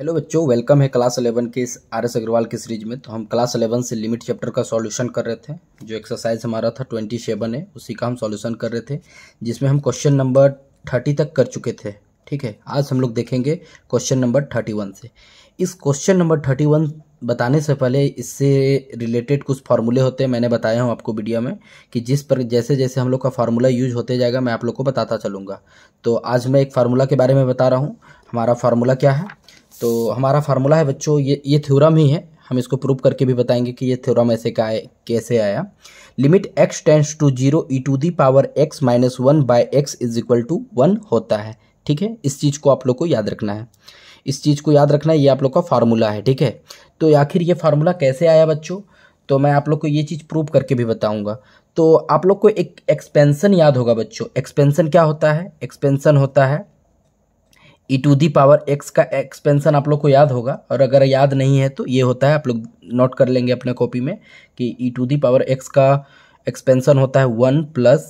Hello बच्चों, welcome है class 11 के इस आर.एस. अग्रवाल की सीरीज में। तो हम क्लास 11 से लिमिट चैप्टर का सॉल्यूशन कर रहे थे। जो एक्सरसाइज हमारा था 27 है, उसी का हम सॉल्यूशन कर रहे थे, जिसमें हम क्वेश्चन नंबर 30 तक कर चुके थे। ठीक है, आज हम लोग देखेंगे क्वेश्चन नंबर 31 से। इस क्वेश्चन नंबर 31 बताने से पहले इससे रिलेटेड कुछ फार्मूले होते हैं। मैंने बताया हूँ आपको वीडियो में कि जिस पर जैसे जैसे हम लोग का फार्मूला यूज होते जाएगा मैं आप लोग को बताता चलूँगा। तो आज मैं एक फार्मूला के बारे में बता रहा हूँ। हमारा फार्मूला क्या है? तो हमारा फार्मूला है बच्चों, ये थ्योरम ही है। हम इसको प्रूव करके भी बताएंगे कि ये थ्योरम ऐसे का कैसे आया। Limit x tends to 0 e to the power x minus 1 by x is equal to 1 होता है। ठीक है, इस चीज़ को आप लोग को याद रखना है। इस चीज़ को याद रखना है, ये आप लोग का फार्मूला है। ठीक है, तो आखिर ये फार्मूला कैसे आया बच्चों, तो मैं आप लोग को ये चीज़ प्रूव करके भी बताऊंगा। तो आप लोग को एक एक्सपेंशन याद होगा बच्चों। एक्सपेंशन क्या होता है? एक्सपेंशन होता है e to the power x का एक्सपेंशन आप लोग को याद होगा, और अगर याद नहीं है तो ये होता है, आप लोग नोट कर लेंगे अपने कॉपी में कि ई टू दी पावर एक्स का एक्सपेंशन होता है 1 plus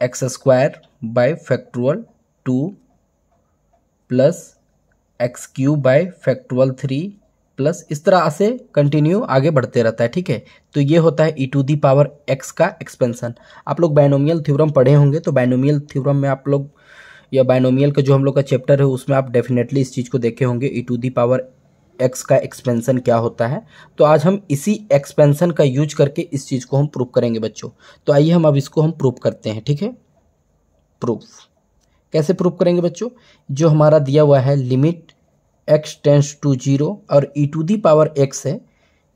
x square by factorial 2 plus x cube by factorial 3 plus इस तरह से कंटिन्यू आगे बढ़ते रहता है। ठीक है, तो ये होता है e to the power x का एक्सपेंशन। आप लोग बायनोमियल थ्योरम पढ़े होंगे, तो बायनोमियल थ्योरम में आप लोग या बायनोमियल का जो हम लोग का चैप्टर है उसमें आप डेफिनेटली इस चीज़ को देखे होंगे, ई टू दी पावर एक्स का एक्सपेंशन क्या होता है। तो आज हम इसी एक्सपेंशन का यूज करके इस चीज़ को हम प्रूव करेंगे बच्चों। तो आइए हम अब इसको हम प्रूव करते हैं। ठीक है, प्रूफ कैसे प्रूव करेंगे बच्चों? जो हमारा दिया हुआ है लिमिट x टेंड्स टू 0 और e to the power x है,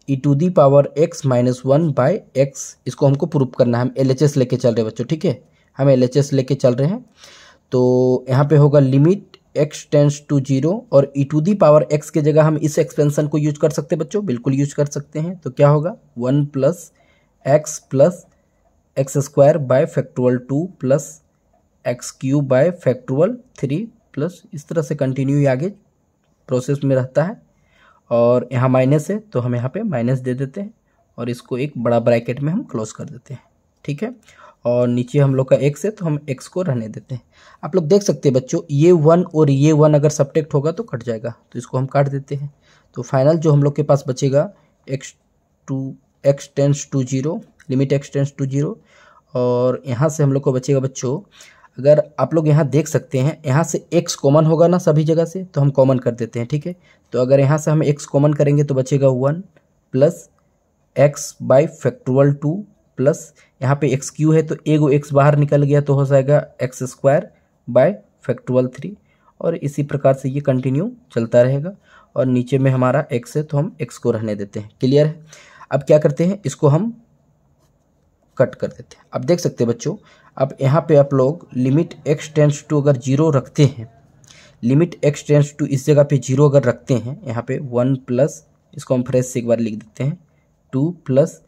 e to the power x minus 1 by x, इसको हमको प्रूव करना है। हम LHS लेके चल रहे हैं बच्चों। ठीक है, हम LHS लेके चल रहे हैं। तो यहाँ पे होगा लिमिट x टेंड्स टू 0 और e to the power x के जगह हम इस एक्सपेंशन को यूज कर सकते हैं बच्चों, बिल्कुल यूज कर सकते हैं। तो क्या होगा 1 plus x square by factorial 2 plus x cube by factorial 3 plus इस तरह से कंटिन्यू आगे प्रोसेस में रहता है। और यहाँ माइनस है तो हम यहाँ पे माइनस दे देते हैं और इसको एक बड़ा ब्रैकेट में हम क्लोज कर देते हैं। ठीक है, और नीचे हम लोग का x है तो हम x को रहने देते हैं। आप लोग देख सकते हैं बच्चों, ये 1 और ये 1 अगर सब्ट्रैक्ट होगा तो कट जाएगा, तो इसको हम काट देते हैं। तो फाइनल जो हम लोग के पास बचेगा x tends to 0, limit x tends to 0, और यहाँ से हम लोग को बचेगा बच्चों, अगर आप लोग यहाँ देख सकते हैं यहाँ से x कॉमन होगा ना सभी जगह से, तो हम कॉमन कर देते हैं। ठीक है, तो अगर यहाँ से हम x कॉमन करेंगे तो बचेगा 1 plus x by factorial 2 plus यहाँ पे एक्स क्यू है तो एगो x बाहर निकल गया तो हो जाएगा एक्स स्क्वायर बाय फैक्टोरियल 3, और इसी प्रकार से ये कंटिन्यू चलता रहेगा। और नीचे में हमारा x है तो हम x को रहने देते हैं। क्लियर है? अब क्या करते हैं, इसको हम कट कर देते हैं। अब देख सकते हैं बच्चों, अब यहाँ पे आप लोग लिमिट x टेंड्स टू अगर 0 रखते हैं, लिमिट x टेंड्स टू इस जगह पे 0 अगर रखते हैं, यहाँ पे 1 प्लस, इसको हम फ्रेश से एक बार लिख देते हैं, 2 plus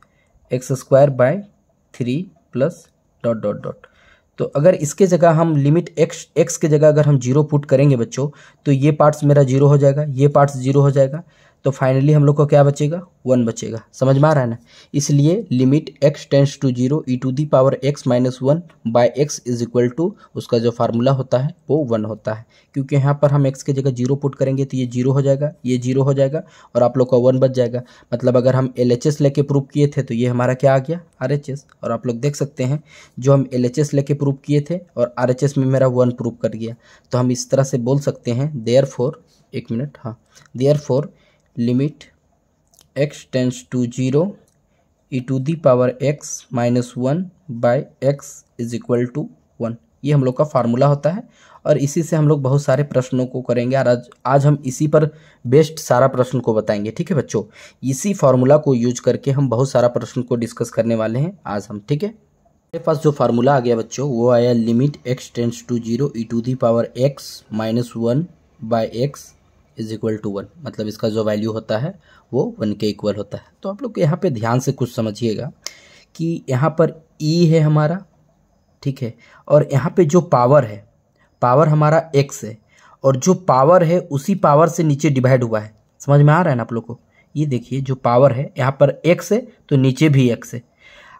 x square by 3 plus dot dot dot. तो अगर इसके जगह हम लिमिट x के जगह अगर हम 0 पुट करेंगे बच्चों, तो ये पार्ट्स मेरा 0 हो जाएगा, ये पार्ट्स 0 हो जाएगा, तो फाइनली हम लोग को क्या बचेगा? 1 बचेगा। समझ में आ रहा है ना? इसलिए limit x tends to 0 e to the power x minus 1 by x is equal to, उसका जो फार्मूला होता है वो 1 होता है। क्योंकि यहाँ पर हम x के जगह 0 पुट करेंगे तो ये 0 हो जाएगा, ये 0 हो जाएगा, और आप लोग का 1 बच जाएगा। मतलब अगर हम LHS लेके प्रूव किए थे तो ये हमारा क्या आ गया? RHS। और आप लोग देख सकते हैं जो हम LHS लेके प्रूव किए थे और RHS में मेरा 1 प्रूव कर गया। तो हम इस तरह से बोल सकते हैं देयरफॉर, एक मिनट, हाँ, therefore limit x tends to 0 e to the power x minus 1 by x is equal to 1, ये हम लोग का फार्मूला होता है। और इसी से हम लोग बहुत सारे प्रश्नों को करेंगे, और आज हम इसी पर बेस्ड सारा प्रश्न को बताएंगे। ठीक है बच्चों, इसी फार्मूला को यूज करके हम बहुत सारा प्रश्न को डिस्कस करने वाले हैं आज हम। ठीक है, मेरे पास जो फार्मूला आ गया बच्चों वो आया limit x tends to 0 e to the power x minus 1 by x is equal to 1। मतलब इसका जो वैल्यू होता है वो 1 के इक्वल होता है। तो आप लोग यहाँ पे ध्यान से कुछ समझिएगा कि यहाँ पर e है हमारा, ठीक है, और यहाँ पे जो पावर है, पावर हमारा x है, और जो पावर है उसी पावर से नीचे डिवाइड हुआ है। समझ में आ रहा है ना आप लोग को? ये देखिए जो पावर है यहाँ पर x है तो नीचे भी x है।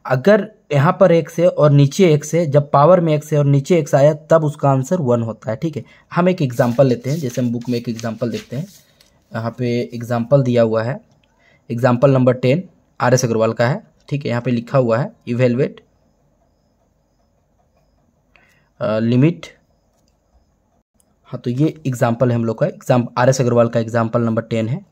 अगर यहाँ पर x है और नीचे x है, जब पावर में x है और नीचे x आया तब उसका आंसर 1 होता है। ठीक है, हम एक एग्जांपल लेते हैं, जैसे हम बुक में एक एग्जांपल देखते हैं। यहाँ पे एग्जांपल दिया हुआ है, एग्जांपल नंबर 10 RS अग्रवाल का है। ठीक है, यहाँ पे लिखा हुआ है इवेलुएट लिमिट। हाँ, तो ये एग्जांपल है हम लोग का, RS अग्रवाल का एग्जांपल नंबर 10 है।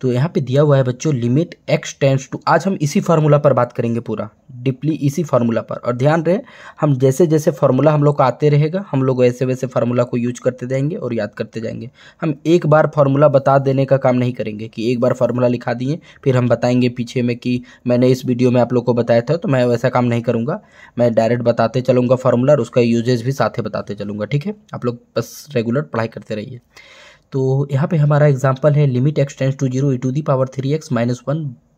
तो यहाँ पे दिया हुआ है बच्चों लिमिट x टेंड्स टू, आज हम इसी फार्मूला पर बात करेंगे, पूरा डीपली इसी फार्मूला पर। और ध्यान रहे, हम जैसे जैसे फार्मूला हम लोग का आते रहेगा, हम लोग वैसे वैसे फार्मूला को यूज करते जाएंगे और याद करते जाएंगे। हम एक बार फार्मूला बता देने का काम नहीं करेंगे कि एक बार फार्मूला लिखा दिए फिर हम बताएंगे पीछे में कि मैंने इस वीडियो में आप लोग को बताया था। तो मैं वैसा काम नहीं करूँगा, मैं डायरेक्ट बताते चलूँगा फार्मूला और उसका यूजेज भी साथ ही बताते चलूँगा। ठीक है, आप लोग बस रेगुलर पढ़ाई करते रहिए। तो यहाँ पे हमारा एग्जांपल है limit x tends to 0 e⁻³ -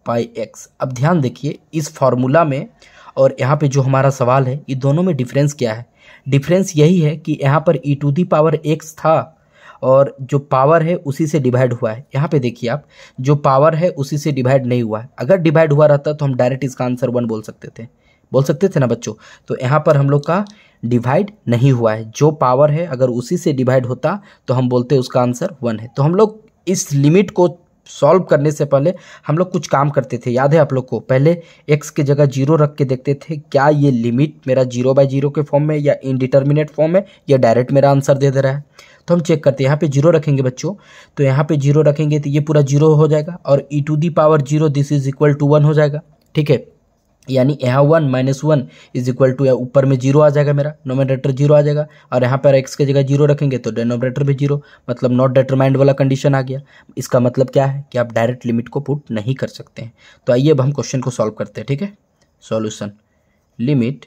1/x। अब ध्यान देखिए इस फॉर्मूला में और यहाँ पे जो हमारा सवाल है, ये दोनों में डिफरेंस क्या है? डिफरेंस यही है कि यहाँ पर e⁻x था और जो पावर है उसी से डिवाइड हुआ है। यहाँ पे देखिए आप, जो पावर है उसी से डिवाइड नहीं हुआ है। अगर डिवाइड हुआ रहता तो हम डायरेक्ट इसका आंसर 1 बोल सकते थे ना बच्चों। तो यहाँ पर हम लोग का डिवाइड नहीं हुआ है, जो पावर है अगर उसी से डिवाइड होता तो हम बोलते उसका आंसर 1 है। तो हम लोग इस लिमिट को सॉल्व करने से पहले हम लोग कुछ काम करते थे, याद है आप लोग को? पहले x की जगह 0 रख के देखते थे क्या ये लिमिट मेरा 0/0 के फॉर्म में या इनडिटर्मिनेट फॉर्म है या डायरेक्ट मेरा आंसर दे रहा है। तो हम चेक करते हैं, यहाँ पे 0 रखेंगे बच्चों, तो यहाँ पे 0 रखेंगे तो ये पूरा 0 हो जाएगा और e⁻0 this is equal to 1 हो जाएगा। ठीक है, यानी यहाँ 1 - 1 इज इक्वल टू, ऊपर में 0 आ जाएगा, मेरा नोमिनेटर 0 आ जाएगा और यहाँ पर x की जगह 0 रखेंगे तो डिनोमिनेटर भी 0, मतलब नॉट डिटरमाइंड वाला कंडीशन आ गया। इसका मतलब क्या है कि आप डायरेक्ट लिमिट को पुट नहीं कर सकते हैं। तो आइए अब हम क्वेश्चन को सॉल्व करते हैं। ठीक है, solution limit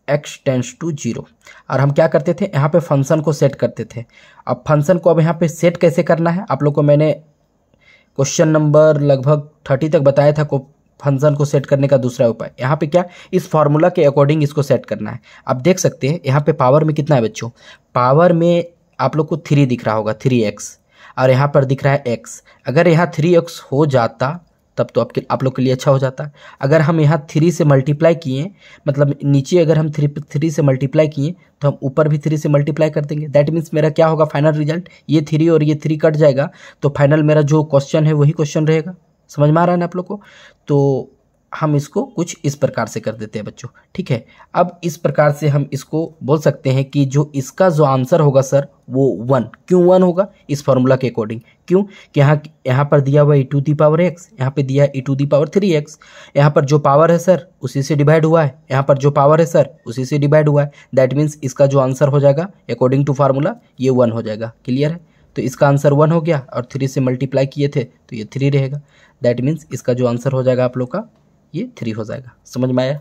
x tends to 0। और हम क्या करते थे, यहाँ पे फंक्शन को सेट करते थे। अब फंक्शन को अब यहाँ पे सेट कैसे करना है, आप लोग को मैंने क्वेश्चन नंबर लगभग 30 तक बताया था को फंक्शन को सेट करने का दूसरा उपाय। यहाँ पे क्या, इस फॉर्मूला के अकॉर्डिंग इसको सेट करना है। आप देख सकते हैं यहाँ पे पावर में कितना है बच्चों, पावर में आप लोग को 3 दिख रहा होगा, 3x, और यहाँ पर दिख रहा है x। अगर यहाँ 3x हो जाता तब तो आप लोग के लिए अच्छा हो जाता। अगर हम यहाँ 3 से मल्टीप्लाई किए, मतलब नीचे अगर हम 3 से मल्टीप्लाई किए तो हम ऊपर भी 3 से मल्टीप्लाई कर देंगे। दैट मीन्स मेरा क्या होगा फाइनल रिजल्ट, ये 3 और ये 3 कट जाएगा तो फाइनल मेरा जो क्वेश्चन है वही क्वेश्चन रहेगा। समझ में आ रहा है ना आप लोग को? तो हम इसको कुछ इस प्रकार से कर देते हैं बच्चों। ठीक है, अब इस प्रकार से हम इसको बोल सकते हैं कि जो इसका जो आंसर होगा सर वो 1। क्यों 1 होगा? इस फॉर्मूला के अकॉर्डिंग। क्यों कि यहाँ पर दिया हुआ e⁻x, यहाँ पे दिया e⁻3x। यहाँ पर जो पावर है सर उसी से डिवाइड हुआ है, यहाँ पर जो पावर है सर उसी से डिवाइड हुआ है। दैट मीन्स इसका जो आंसर हो जाएगा अकॉर्डिंग टू फार्मूला ये 1 हो जाएगा। क्लियर है? तो इसका आंसर 1 हो गया और 3 से मल्टीप्लाई किए थे तो ये 3 रहेगा। दैट मीन्स इसका जो आंसर हो जाएगा आप लोग का ये 3 हो जाएगा। समझ में आया?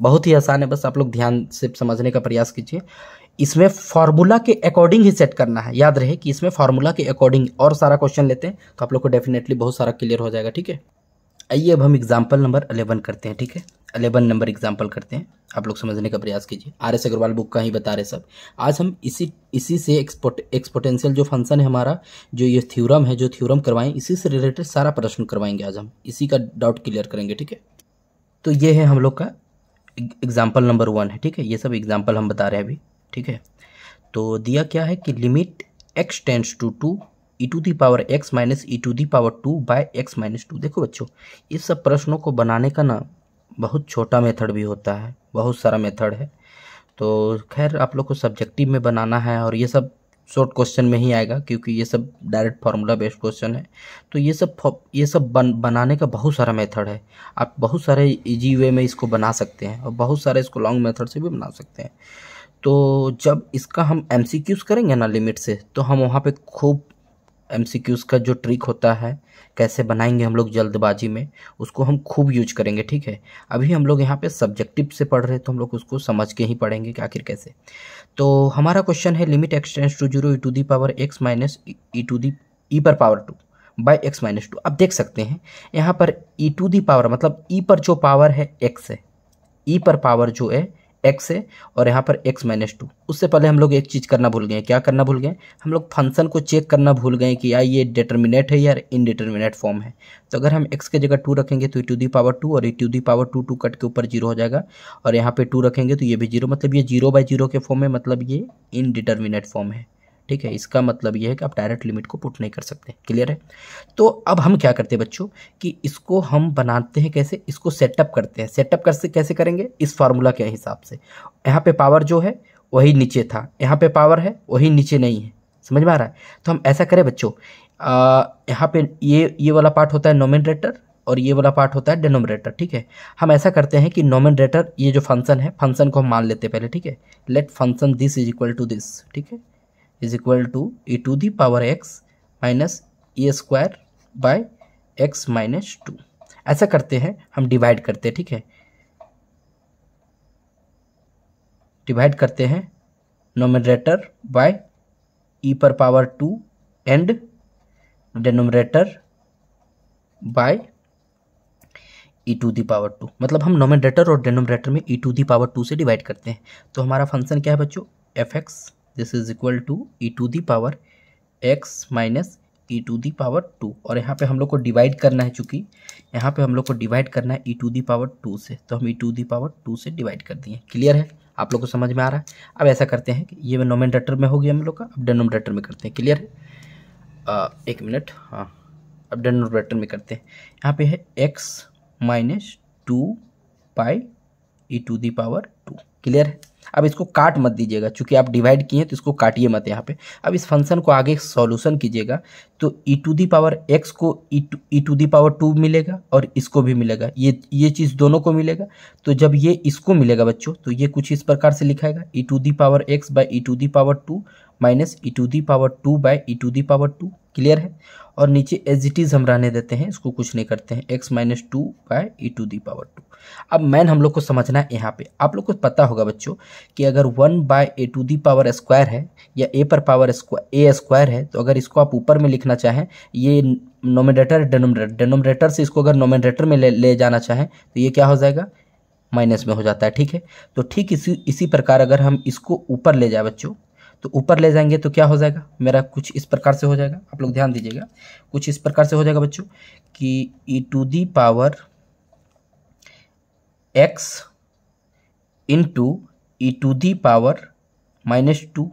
बहुत ही आसान है, बस आप लोग ध्यान से समझने का प्रयास कीजिए। इसमें फार्मूला के अकॉर्डिंग ही सेट करना है, याद रहे कि इसमें फार्मूला के अकॉर्डिंग। और सारा क्वेश्चन लेते हैं तो आप लोग को डेफिनेटली बहुत सारा क्लियर हो जाएगा। ठीक है, आइए अब हम एग्जाम्पल नंबर 11 करते हैं। ठीक है, 11 नंबर एग्जाम्पल करते हैं, आप लोग समझने का प्रयास कीजिए। RS अग्रवाल बुक का ही बता रहे सब। आज हम इसी से एक्सपोनेंशियल जो फंक्शन है हमारा, जो ये थ्योरम है, जो थ्योरम करवाएं, इसी से रिलेटेड सारा प्रश्न करवाएंगे। आज हम इसी का डाउट क्लियर करेंगे। ठीक है, तो ये है हम लोग का एग्जाम्पल नंबर 1 है। ठीक है, ये सब एग्जाम्पल हम बता रहे हैं अभी। ठीक है, तो दिया क्या है कि limit x tends to 2 e⁻x - e⁻2/x - 2। देखो बच्चों, ये सब प्रश्नों को बनाने का ना बहुत छोटा मेथड भी होता है, बहुत सारा मेथड है। तो खैर आप लोग को सब्जेक्टिव में बनाना है और ये सब शॉर्ट क्वेश्चन में ही आएगा क्योंकि ये सब डायरेक्ट फार्मूला बेस्ड क्वेश्चन है। तो ये सब बनाने का बहुत सारा मेथड है। आप बहुत सारे इजी वे में इसको बना सकते हैं और बहुत सारे इसको लॉन्ग मेथड से भी बना सकते हैं। तो जब इसका हम MCQs करेंगे ना लिमिट से, तो हम वहाँ पे खूब MCQs का जो ट्रिक होता है कैसे बनाएंगे हम लोग जल्दबाजी में, उसको हम खूब यूज करेंगे। ठीक है, अभी हम लोग यहाँ पे सब्जेक्टिव से पढ़ रहे हैं तो हम लोग उसको समझ के ही पढ़ेंगे कि आखिर कैसे। तो हमारा क्वेश्चन है limit x tends to 0 e⁻x - e⁻2/x - 2। अब देख सकते हैं यहाँ पर e⁻ मतलब e पर जो पावर है x है, e पर पावर जो है x है और यहाँ पर x माइनस 2। उससे पहले हम लोग एक चीज़ करना भूल गए। क्या करना भूल गए? हम लोग फंक्शन को चेक करना भूल गए कि यार ये डिटर्मिनेट है या इनडिटर्मिनेट फॉर्म है। तो अगर हम x के जगह 2 रखेंगे तो e⁻² और e⁻², कट के ऊपर 0 हो जाएगा, और यहाँ पे 2 रखेंगे तो ये भी 0, मतलब ये 0/0 के फॉर्म में, मतलब ये इनडिटर्मिनेट फॉर्म है। ठीक है, इसका मतलब ये है कि आप डायरेक्ट लिमिट को पुट नहीं कर सकते। क्लियर है? तो अब हम क्या करते हैं बच्चों कि इसको हम बनाते हैं कैसे, इसको सेटअप करते हैं। सेटअप कैसे करेंगे? इस फार्मूला के हिसाब से। यहाँ पे पावर जो है वही नीचे था, यहाँ पे पावर है वही नीचे नहीं है। समझ में आ रहा है? तो हम ऐसा करें बच्चों, यहाँ पे ये वाला पार्ट होता है नोमेनरेटर और ये वाला पार्ट होता है डिनोमिनेटर। ठीक है, हम ऐसा करते हैं कि नोमेनरेटर, ये जो फंक्शन है, फंक्शन को हम मान लेते हैं पहले। ठीक है, let function this is equal to this, ठीक है, is equal to e⁻x minus e² by x minus 2। ऐसा करते हैं, हम डिवाइड करते हैं। ठीक है, डिवाइड करते हैं numerator by e⁻² and denominator by e⁻²। मतलब हम नोमेनरेटर और डिनोमिनेटर में e⁻² से डिवाइड करते हैं। तो हमारा फंक्शन क्या है बच्चों? f(x) this is equal to e⁻x minus e⁻²। और यहाँ पे हम लोग को डिवाइड करना है, चूँकि यहाँ पे हम लोग को डिवाइड करना है e⁻² से, तो हम e⁻² से डिवाइड कर दिए। क्लियर है? आप लोग को समझ में आ रहा है? अब ऐसा करते हैं कि ये नोमेनरेटर में हो गया हम लोग का, अब डिनोमिनेटर में करते हैं। क्लियर है? एक मिनट, हाँ, अब डिनोमिनेटर में करते हैं। यहाँ पे है x minus 2 by e⁻²। Clear है? अब इसको काट मत दीजिएगा, चूंकि आप डिवाइड किए हैं तो इसको काटिए मत यहाँ पे। अब इस फंक्शन को आगे सॉल्यूशन कीजिएगा तो e⁻x को e⁻² मिलेगा और इसको भी मिलेगा, ये चीज़ दोनों को मिलेगा। तो जब ये इसको मिलेगा बच्चों, तो ये कुछ इस प्रकार से लिखाएगा e⁻x by e⁻² minus e⁻² by e⁻²। Clear है? और नीचे एज इट इज़ हम रहने देते हैं, इसको कुछ नहीं करते हैं, x माइनस 2 बाई e⁻²। अब मैन हम लोग को समझना है यहाँ पे, आप लोग को पता होगा बच्चों कि अगर 1/a² है या a पर पावर a² है, तो अगर इसको आप ऊपर में लिखना चाहें, ये नोमिनेटर डिनोमिनेटर से इसको अगर नोमिनेटर में ले जाना चाहें तो ये क्या हो जाएगा? माइनस में हो जाता है। ठीक है, तो ठीक इसी प्रकार अगर हम इसको ऊपर ले जाए बच्चों, तो ऊपर ले जाएंगे तो क्या हो जाएगा मेरा? कुछ इस प्रकार से हो जाएगा, आप लोग ध्यान दीजिएगा, कुछ इस प्रकार से हो जाएगा बच्चों कि e⁻x इंटू e⁻−2।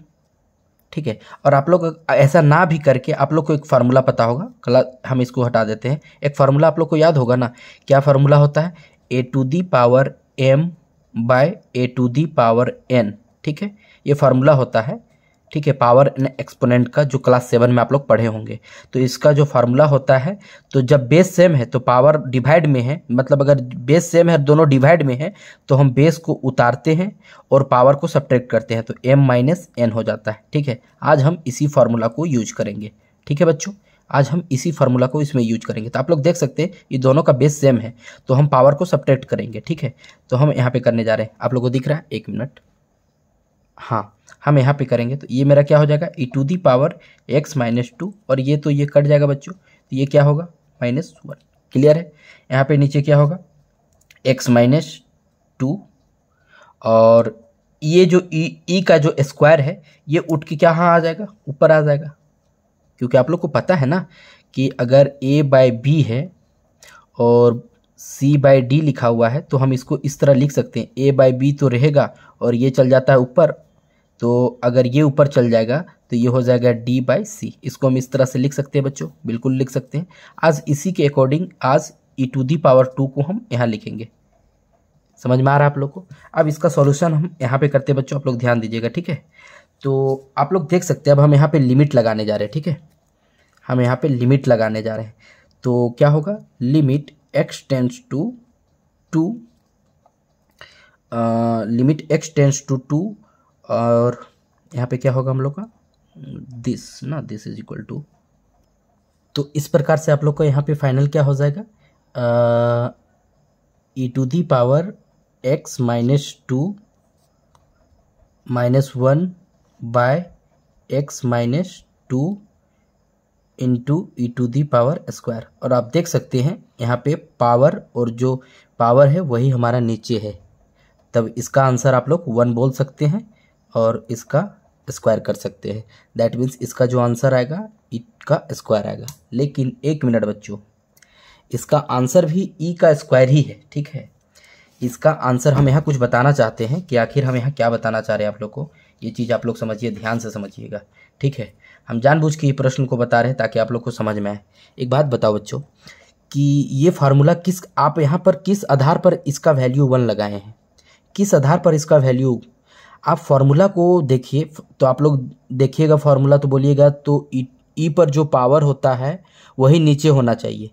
ठीक है, और आप लोग ऐसा ना भी करके आप लोग को एक फार्मूला पता होगा, कल हम इसको हटा देते हैं। एक फार्मूला आप लोग को याद होगा ना, क्या फार्मूला होता है? a⁻m bye a⁻n। ठीक है, ये फार्मूला होता है। ठीक है, पावर एंड एक्सपोनेंट का, जो क्लास 7 में आप लोग पढ़े होंगे। तो इसका जो फार्मूला होता है, तो जब बेस सेम है तो पावर डिवाइड में है, मतलब अगर बेस सेम है दोनों डिवाइड में है तो हम बेस को उतारते हैं और पावर को सब्ट्रैक्ट करते हैं, तो m माइनस n हो जाता है। ठीक है, आज हम इसी फार्मूला को यूज करेंगे। ठीक है बच्चों, आज हम इसी फार्मूला को इसमें यूज करेंगे। तो आप लोग देख सकते हैं ये दोनों का बेस सेम है, तो हम पावर को सब्ट्रैक्ट करेंगे। ठीक है, तो हम यहाँ पे करने जा रहे हैं, आप लोग को दिख रहा है? एक मिनट, हाँ, हम यहाँ पे करेंगे तो ये मेरा क्या हो जाएगा? e⁻x माइनस 2, और ये तो ये कट जाएगा बच्चों, तो ये क्या होगा? -1। क्लियर है? यहाँ पे नीचे क्या होगा? x माइनस 2, और ये जो e का जो स्क्वायर है ये उठ के क्या हाँ आ जाएगा? ऊपर आ जाएगा, क्योंकि आप लोग को पता है ना कि अगर a/b है और c/d लिखा हुआ है तो हम इसको इस तरह लिख सकते हैं, a/b तो रहेगा और ये चल जाता है ऊपर, तो अगर ये ऊपर चल जाएगा तो ये हो जाएगा d/c। इसको हम इस तरह से लिख सकते हैं बच्चों, बिल्कुल लिख सकते हैं। आज इसी के अकॉर्डिंग आज e⁻² को हम यहाँ लिखेंगे। समझ में आ रहा है आप लोग को? अब इसका सॉल्यूशन हम यहाँ पे करते हैं बच्चों, आप लोग ध्यान दीजिएगा। ठीक है, तो आप लोग देख सकते हैं, अब हम यहाँ पे लिमिट लगाने जा रहे हैं। ठीक है, हम यहाँ पे लिमिट लगाने जा रहे हैं, तो क्या होगा? Limit x tends to 2, limit x tends to 2, और यहाँ पे क्या होगा हम लोग का? दिस इज इक्वल टू, तो इस प्रकार से आप लोग को यहाँ पे फाइनल क्या हो जाएगा? e⁻x minus 2 -1 by x minus 2 into e⁻²। और आप देख सकते हैं यहाँ पे पावर, और जो पावर है वही हमारा नीचे है, तब इसका आंसर आप लोग 1 बोल सकते हैं और इसका स्क्वायर कर सकते हैं। दैट मीन्स इसका जो आंसर आएगा ई का स्क्वायर आएगा। लेकिन एक मिनट बच्चों, इसका आंसर भी ई का स्क्वायर ही है, ठीक है। इसका आंसर हम यहाँ कुछ बताना चाहते हैं कि आखिर हम यहाँ क्या बताना चाह रहे हैं आप लोग को। ये चीज़ आप लोग समझिए, ध्यान से समझिएगा, ठीक है। हम जानबूझ के ये प्रश्न को बता रहे हैं ताकि आप लोग को समझ में आए। एक बात बताओ बच्चों कि ये फार्मूला किस, आप यहाँ पर किस आधार पर इसका वैल्यू 1 लगाए हैं, किस आधार पर इसका वैल्यू। आप फार्मूला को देखिए तो आप लोग देखिएगा फार्मूला तो बोलिएगा तो ई पर जो पावर होता है वही नीचे होना चाहिए।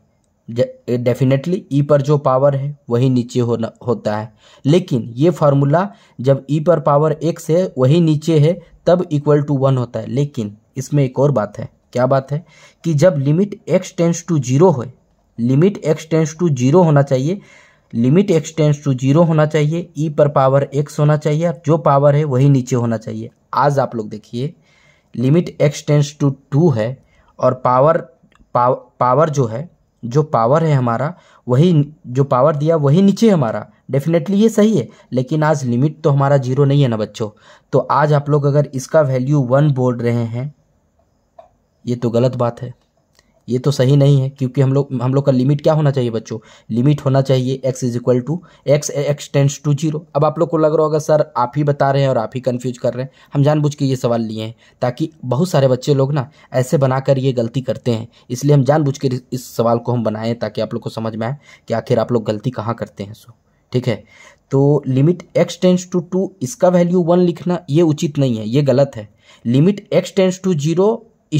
डेफिनेटली ई पर जो पावर है वही नीचे होता है। लेकिन ये फार्मूला जब ई पर पावर x है वही नीचे है तब इक्वल टू 1 होता है। लेकिन इसमें एक और बात है, क्या बात है कि जब लिमिट x टेंड्स टू 0 हो, लिमिट x टेंड्स टू 0 होना चाहिए, लिमिट x टेंड्स टू 0 होना चाहिए, ई पर पावर x होना चाहिए, जो पावर है वही नीचे होना चाहिए। आज आप लोग देखिए लिमिट x टेंड्स टू 2 है और पावर जो पावर है हमारा वही, जो पावर दिया वही नीचे हमारा। डेफिनेटली ये सही है, लेकिन आज लिमिट तो हमारा 0 नहीं है ना बच्चों। तो आज आप लोग अगर इसका वैल्यू 1 बोल रहे हैं ये तो गलत बात है, ये तो सही नहीं है। क्योंकि हम लोग का लिमिट क्या होना चाहिए बच्चों, लिमिट होना चाहिए x is equal to x tends to 0। अब आप लोग को लग रहा होगा सर आप ही बता रहे हैं और आप ही कंफ्यूज कर रहे हैं। हम जानबूझ के ये सवाल लिए हैं ताकि बहुत सारे बच्चे लोग ना ऐसे बनाकर ये गलती करते हैं, इसलिए हम जानबूझ के इस सवाल को हम बनाएं ताकि आप लोग को समझ में आए कि आखिर आप लोग गलती कहाँ करते हैं। ठीक है, तो लिमिट x टेंड्स टू 2 इसका वैल्यू 1 लिखना ये उचित नहीं है, ये गलत है। Limit x tends to 0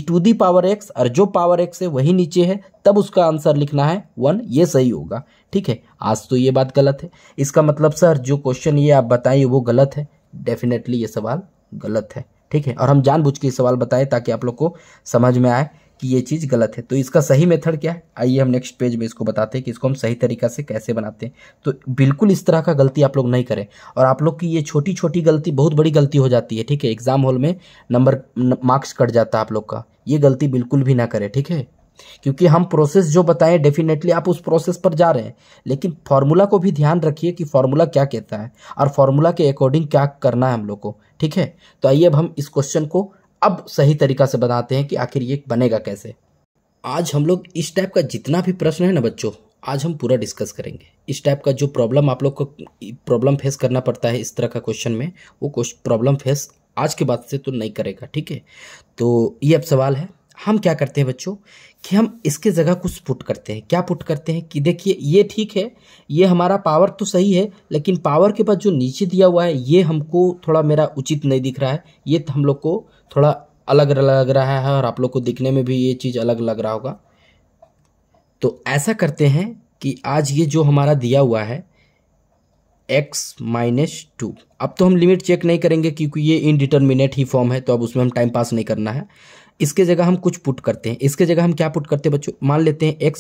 to the power x और जो पावर x है वही नीचे है तब उसका आंसर लिखना है 1, ये सही होगा। ठीक है, आज तो ये बात गलत है। इसका मतलब सर जो क्वेश्चन ये आप बताइए वो गलत है। डेफिनेटली ये सवाल गलत है, ठीक है। और हम जानबूझ के ये सवाल बताएं ताकि आप लोग को समझ में आए कि ये चीज़ गलत है। तो इसका सही मेथड क्या है, आइए हम नेक्स्ट पेज में इसको बताते हैं कि इसको हम सही तरीका से कैसे बनाते हैं। तो बिल्कुल इस तरह का गलती आप लोग नहीं करें। और आप लोग की ये छोटी छोटी गलती बहुत बड़ी गलती हो जाती है, ठीक है। एग्जाम हॉल में मार्क्स कट जाता है आप लोग का, ये गलती बिल्कुल भी ना करें, ठीक है। क्योंकि हम प्रोसेस जो बताएं डेफिनेटली आप उस प्रोसेस पर जा रहे हैं, लेकिन फॉर्मूला को भी ध्यान रखिए कि फॉर्मूला क्या कहता है और फॉर्मूला के अकॉर्डिंग क्या करना है हम लोग को, ठीक है। तो आइए अब हम इस क्वेश्चन को अब सही तरीका से बताते हैं कि आखिर ये बनेगा कैसे। आज हम लोग इस टाइप का जितना भी प्रश्न है ना बच्चों, आज हम पूरा डिस्कस करेंगे। इस टाइप का जो प्रॉब्लम आप लोग को प्रॉब्लम फेस करना पड़ता है इस तरह का क्वेश्चन में, वो प्रॉब्लम फेस आज के बाद से तो नहीं करेगा, ठीक है। तो ये अब सवाल है, हम क्या करते हैं बच्चों कि हम इसके जगह कुछ पुट करते हैं। क्या पुट करते हैं कि देखिए ये ठीक है, ये हमारा पावर तो सही है, लेकिन पावर के बाद जो नीचे दिया हुआ है ये हमको थोड़ा मेरा उचित नहीं दिख रहा है, ये हम लोग को थोड़ा अलग लग रहा है और आप लोग को दिखने में भी ये चीज़ अलग लग रहा होगा। तो ऐसा करते हैं कि आज ये जो हमारा दिया हुआ है x-2, अब तो हम लिमिट चेक नहीं करेंगे क्योंकि ये इनडिटर्मिनेट ही फॉर्म है, तो अब उसमें हम टाइम पास नहीं करना है। इसके जगह हम कुछ पुट करते हैं। इसके जगह हम क्या पुट करते हैं बच्चों, मान लेते हैं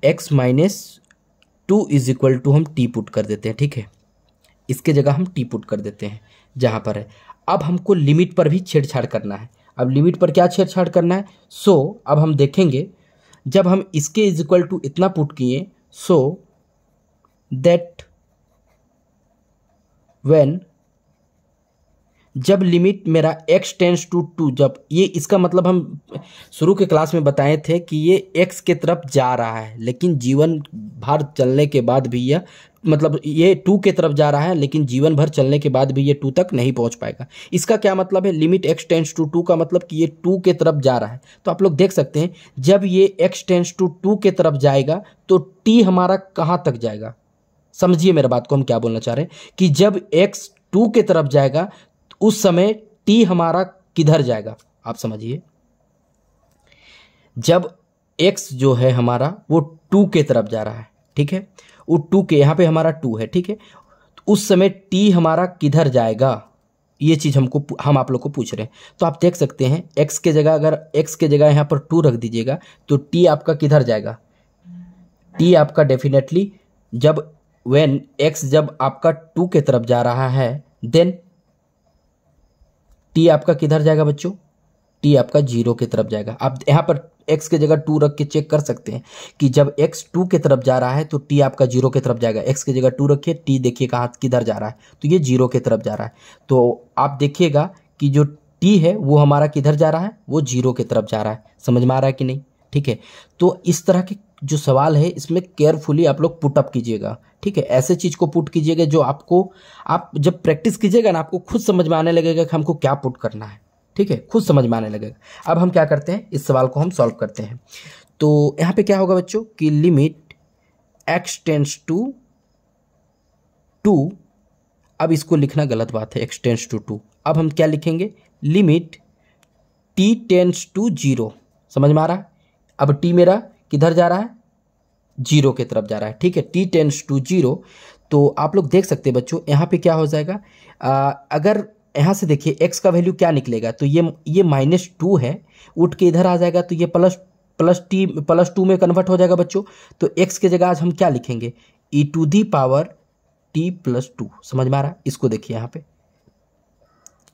x-2 इज इक्वल टू हम t पुट कर देते हैं, ठीक है। इसके जगह हम t पुट कर देते हैं जहाँ पर है। अब हमको लिमिट पर भी छेड़छाड़ करना है। अब लिमिट पर क्या छेड़छाड़ करना है, अब हम देखेंगे जब हम इसके इज इक्वल टू इतना पुट किए, दैट व्हेन जब लिमिट मेरा x टेंड्स टू 2, जब ये इसका मतलब हम शुरू के क्लास में बताए थे कि ये x के तरफ जा रहा है, लेकिन जीवन भर चलने के बाद भी यह मतलब ये 2 के तरफ जा रहा है, लेकिन जीवन भर चलने के बाद भी ये 2 तक नहीं पहुंच पाएगा। इसका क्या मतलब है, लिमिट x टेंड्स टू 2 का मतलब कि ये 2 के तरफ जा रहा है। तो आप लोग देख सकते हैं जब ये x टेंड्स टू 2 के तरफ जाएगा तो t हमारा कहाँ तक जाएगा। समझिए मेरा बात को, हम क्या बोलना चाह रहे हैं कि जब x 2 के तरफ जाएगा उस समय t हमारा किधर जाएगा, आप समझिए। जब x जो है हमारा वो 2 के तरफ जा रहा है, ठीक है, वो 2 के, यहाँ पे हमारा 2 है, ठीक है, तो उस समय t हमारा किधर जाएगा, ये चीज़ हम आप लोग को पूछ रहे हैं। तो आप देख सकते हैं x के जगह, अगर x के जगह यहाँ पर 2 रख दीजिएगा तो t आपका किधर जाएगा, t आपका डेफिनेटली जब व्हेन x जब आपका 2 के तरफ जा रहा है, देन t आपका किधर जाएगा बच्चों, टी आपका 0 की तरफ जाएगा। आप यहाँ पर x की जगह 2 रख के चेक कर सकते हैं कि जब x 2 की तरफ जा रहा है तो t आपका 0 की तरफ जाएगा। x की जगह 2 रखिए, t देखिए कहाँ किधर जा रहा है, तो ये 0 की तरफ जा रहा है। तो आप देखिएगा कि जो t है वो हमारा किधर जा रहा है, वो 0 की तरफ जा रहा है। समझ में आ रहा है कि नहीं? ठीक है, तो इस तरह के जो सवाल है इसमें केयरफुली आप लोग पुट अप कीजिएगा। ठीक है, ऐसे चीज को पुट कीजिएगा जो आपको, आप जब प्रैक्टिस कीजिएगा ना, आपको खुद समझ में आने लगेगा कि हमको क्या पुट करना है। ठीक है, खुद समझ में आने लगेगा। अब हम क्या करते हैं, इस सवाल को हम सॉल्व करते हैं। तो यहाँ पे क्या होगा बच्चों कि लिमिट x टेंड्स टू 2, अब इसको लिखना गलत बात है, x टेंड्स टू 2। अब हम क्या लिखेंगे, लिमिट t टेंड्स टू 0। समझ में आ रहा है? अब t मेरा किधर जा रहा है, 0 की तरफ जा रहा है। ठीक है, t टेंड्स टू 0। तो आप लोग देख सकते हैं बच्चों, यहाँ पे क्या हो जाएगा, अगर यहाँ से देखिए x का वैल्यू क्या निकलेगा, तो ये -2 है, उठ के इधर आ जाएगा तो ये +2 में कन्वर्ट हो जाएगा बच्चों। तो x की जगह आज हम क्या लिखेंगे, e⁻t+2। समझ में आ रहा है? इसको देखिए यहाँ पे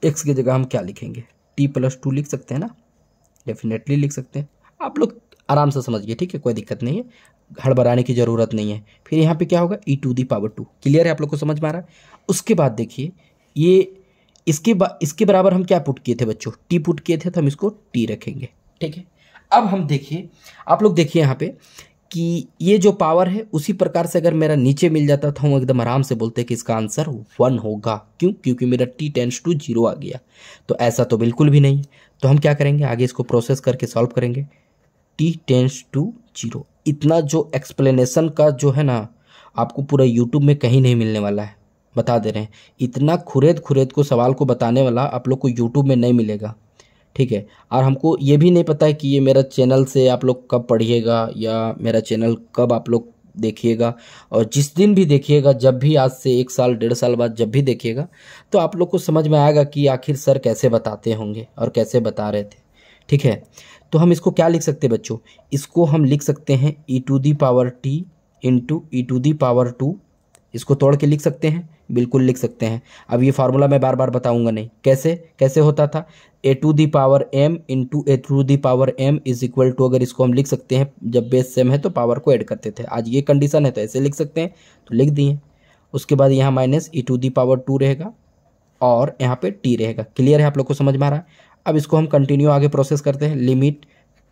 x की जगह हम क्या लिखेंगे, t+2 लिख सकते हैं ना, डेफिनेटली लिख सकते हैं। आप लोग आराम से समझिए, ठीक है, कोई दिक्कत नहीं है, हड़बड़ाने की ज़रूरत नहीं है। फिर यहाँ पे क्या होगा, e⁻²। क्लियर है आप लोग को, समझ में आ रहा है? उसके बाद देखिए ये इसके बराबर हम क्या पुट किए थे बच्चों, टी पुट किए थे, तो हम इसको टी रखेंगे। ठीक है, अब हम देखिए, आप लोग देखिए यहाँ पे कि ये जो पावर है उसी प्रकार से अगर मेरा नीचे मिल जाता तो हम एकदम आराम से बोलते कि इसका आंसर 1 होगा। क्यों? क्योंकि मेरा t टेंड्स टू 0 आ गया। तो ऐसा तो बिल्कुल भी नहीं। तो हम क्या करेंगे, आगे इसको प्रोसेस करके सॉल्व करेंगे। t टेंड्स टू 0, इतना जो एक्सप्लेनेशन का जो है ना, आपको पूरा यूट्यूब में कहीं नहीं मिलने वाला है, बता दे रहे हैं। इतना खुरेद को सवाल को बताने वाला आप लोग को यूट्यूब में नहीं मिलेगा। ठीक है, और हमको ये भी नहीं पता है कि ये मेरा चैनल से आप लोग कब पढ़िएगा या मेरा चैनल कब आप लोग देखिएगा। और जिस दिन भी देखिएगा, जब भी आज से 1 साल 1.5 साल बाद जब भी देखिएगा, तो आप लोग को समझ में आएगा कि आखिर सर कैसे बताते होंगे और कैसे बता रहे थे। ठीक है, तो हम इसको क्या लिख सकते हैं बच्चों, इसको हम लिख सकते हैं e⁻t इंटू e⁻²। इसको तोड़ के लिख सकते हैं, बिल्कुल लिख सकते हैं। अब ये फार्मूला मैं बार बार बताऊंगा नहीं, कैसे होता था, a⁻m into a⁻m is equal to, अगर इसको हम लिख सकते हैं, जब बेस सेम है तो पावर को ऐड करते थे। आज ये कंडीशन है तो ऐसे लिख सकते हैं, तो लिख दिए। उसके बाद यहाँ माइनस e⁻² रहेगा और यहाँ पे t रहेगा। क्लियर है आप लोग को, समझ में आ रहा है? अब इसको हम कंटिन्यू आगे प्रोसेस करते हैं। Limit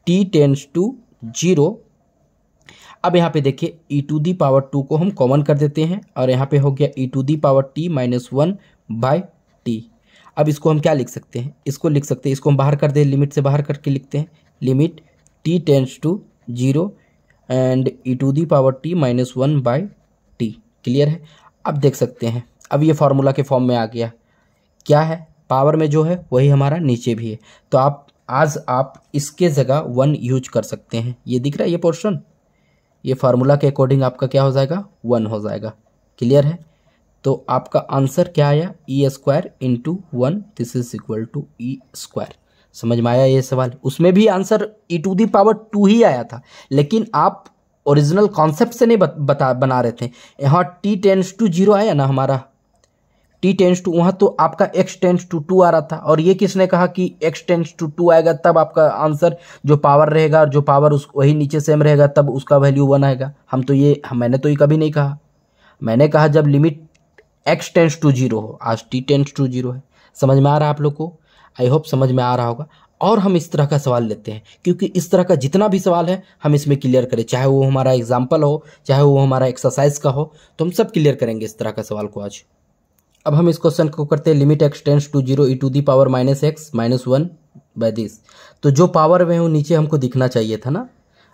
t tends to 0। अब यहाँ पे देखिए e⁻² को हम कॉमन कर देते हैं और यहाँ पे हो गया e⁻t-1/t। अब इसको हम क्या लिख सकते हैं, इसको लिख सकते हैं, इसको हम बाहर कर दें, लिमिट से बाहर करके लिखते हैं। Limit t tends to 0 and e⁻t-1/t। Clear है? अब देख सकते हैं, अब ये फार्मूला के फॉर्म में आ गया। क्या है, पावर में जो है वही हमारा नीचे भी है, तो आप इसके जगह 1 यूज कर सकते हैं। ये दिख रहा है ये पोर्शन, ये फार्मूला के अकॉर्डिंग आपका क्या हो जाएगा, 1 हो जाएगा। क्लियर है? तो आपका आंसर क्या आया, e² into 1, this is equal to e²। समझ में आया ये सवाल? उसमें भी आंसर e⁻² ही आया था, लेकिन आप ओरिजिनल कॉन्सेप्ट से नहीं बना रहे थे। यहाँ t टेंड्स टू 0 आया ना हमारा, t टेंड्स टू, वहाँ तो आपका x टेंड्स टू 2 आ रहा था। और ये किसने कहा कि x टेंड्स टू 2 आएगा तब आपका आंसर, जो पावर रहेगा और जो पावर वही नीचे सेम रहेगा तब उसका वैल्यू 1 आएगा। मैंने तो ये कभी नहीं कहा। मैंने कहा जब लिमिट x टेंड्स टू 0 हो, आज t टेंड्स टू 0 है। समझ में आ रहा है आप लोग को? आई होप समझ में आ रहा होगा। और हम इस तरह का सवाल लेते हैं, क्योंकि इस तरह का जितना भी सवाल है हम इसमें क्लियर करें, चाहे वो हमारा एग्जाम्पल हो, चाहे वो हमारा एक्सरसाइज का हो, तो हम सब क्लियर करेंगे इस तरह का सवाल को आज। अब हम इस क्वेश्चन को करते हैं, limit x tends to 0 e⁻x-1/this। तो जो पावर में वो नीचे हमको दिखना चाहिए था ना,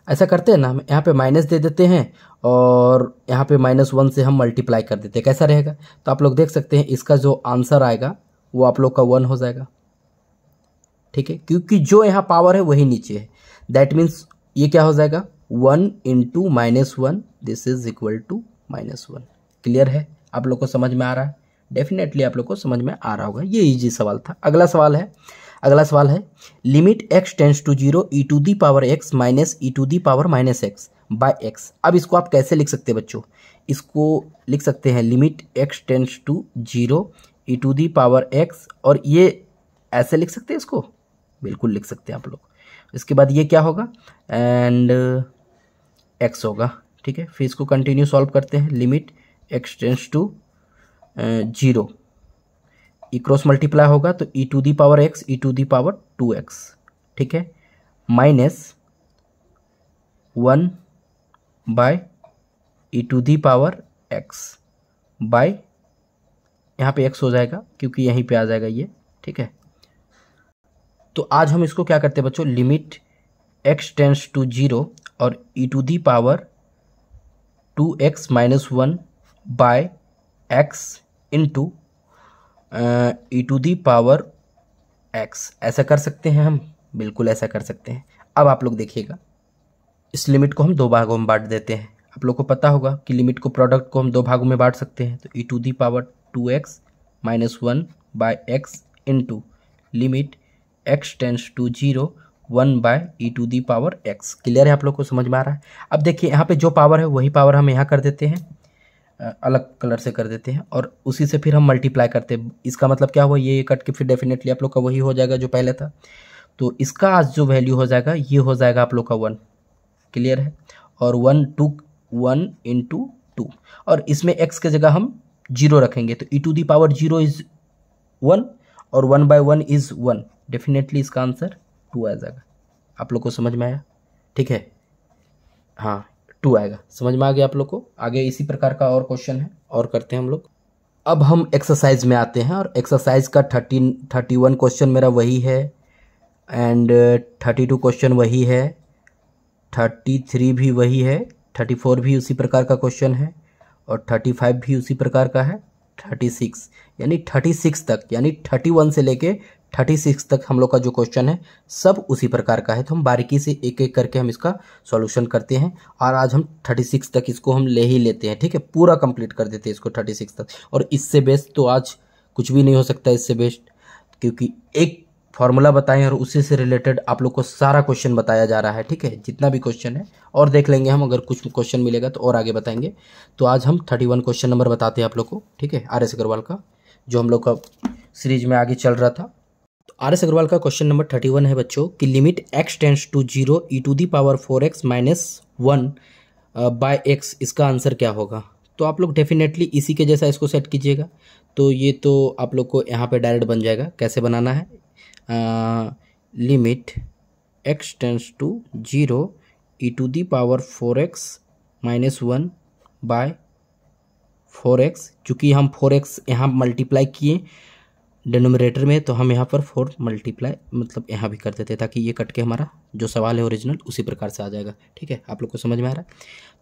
ऐसा करते हैं ना, हम यहाँ पे माइनस दे देते हैं और यहाँ पे -1 से हम मल्टीप्लाई कर देते हैं। कैसा रहेगा? तो आप लोग देख सकते हैं इसका जो आंसर आएगा वो आप लोग का 1 हो जाएगा। ठीक है, क्योंकि जो यहाँ पावर है वही नीचे है। दैट मीन्स ये क्या हो जाएगा, 1 into -1, this is equal to -1। Clear है? आप लोग को समझ में आ रहा है? डेफिनेटली आप लोग को समझ में आ रहा होगा। ये इजी सवाल था। अगला सवाल है limit x tends to 0 e⁻x minus e⁻x by x। अब इसको आप कैसे लिख सकते हैं बच्चों? इसको लिख सकते हैं limit x tends to 0 e⁻x, और ये ऐसे लिख सकते हैं इसको, बिल्कुल लिख सकते हैं आप लोग। इसके बाद ये क्या होगा, एंड x होगा, ठीक है। फिर इसको कंटिन्यू सॉल्व करते हैं, limit x tends to 0, e cross multiply होगा तो e to the power x e to the power 2x, ठीक है, minus 1 by e to the power x by, यहाँ पे x हो जाएगा क्योंकि यहीं पे आ जाएगा ये, ठीक है। तो आज हम इसको क्या करते हैं बच्चों, लिमिट x टेंड्स टू 0 और e to the power 2x minus 1 by x into e to the power x, ऐसा कर सकते हैं हम, बिल्कुल ऐसा कर सकते हैं। अब आप लोग देखिएगा, इस लिमिट को हम दो भागों में बांट देते हैं। आप लोग को पता होगा कि लिमिट को, प्रोडक्ट को हम दो भागों में बांट सकते हैं। तो e to the power 2x minus 1 by x into limit x tends to 0 1 by e to the power x। Clear है, आप लोग को समझ में आ रहा है। अब देखिए यहाँ पे जो पावर है वही पावर हम यहाँ कर देते हैं, अलग कलर से कर देते हैं और उसी से फिर हम मल्टीप्लाई करते हैं। इसका मतलब क्या हुआ, ये कट के फिर डेफिनेटली आप लोग का वही हो जाएगा जो पहले था। तो इसका आज जो वैल्यू हो जाएगा ये हो जाएगा आप लोग का 1। क्लियर है, और 1 इंटू 2, और इसमें x के जगह हम 0 रखेंगे तो e to the power 0 is 1 और 1 बाय 1 इज 1। डेफिनेटली इसका आंसर 2 आ जाएगा। आप लोग को समझ में आया, ठीक है, हाँ 2 आएगा, समझ में आ गया आप लोग को। आगे इसी प्रकार का और क्वेश्चन है और करते हैं हम लोग। अब हम एक्सरसाइज में आते हैं और एक्सरसाइज का 31 क्वेश्चन मेरा वही है, एंड 32 क्वेश्चन वही है, 33 भी वही है, 34 भी उसी प्रकार का क्वेश्चन है और 35 भी उसी प्रकार का है, 36 यानी 36 तक, यानी 31 से लेके 36 तक हम लोग का जो क्वेश्चन है सब उसी प्रकार का है। तो हम बारीकी से एक एक करके हम इसका सॉल्यूशन करते हैं और आज हम 36 तक इसको हम ले ही लेते हैं, ठीक है, पूरा कंप्लीट कर देते हैं इसको 36 तक। और इससे बेस्ट तो आज कुछ भी नहीं हो सकता इससे बेस्ट, क्योंकि एक फॉर्मूला बताएं और उसी से रिलेटेड आप लोग को सारा क्वेश्चन बताया जा रहा है, ठीक है, जितना भी क्वेश्चन है। और देख लेंगे हम, अगर कुछ क्वेश्चन मिलेगा तो और आगे बताएंगे। तो आज हम 31 क्वेश्चन नंबर बताते हैं आप लोग को, ठीक है, RS अग्रवाल का, जो हम लोग का सीरीज में आगे चल रहा था। RS अग्रवाल का क्वेश्चन नंबर 31 है बच्चों कि limit x tends to 0 e to the power 4x minus 1 by x, इसका आंसर क्या होगा। तो आप लोग डेफिनेटली इसी के जैसा इसको सेट कीजिएगा। तो ये तो आप लोग को यहाँ पे डायरेक्ट बन जाएगा। कैसे बनाना है, limit x tends to 0 e to the power 4x minus 1 by 4x, चूँकि हम 4x यहाँ मल्टीप्लाई किए डिनोमिनेटर में, तो हम यहाँ पर 4 मल्टीप्लाई मतलब यहाँ भी कर देते ताकि ये कट के हमारा जो सवाल है ओरिजिनल उसी प्रकार से आ जाएगा, ठीक है। आप लोग को समझ में आ रहा है।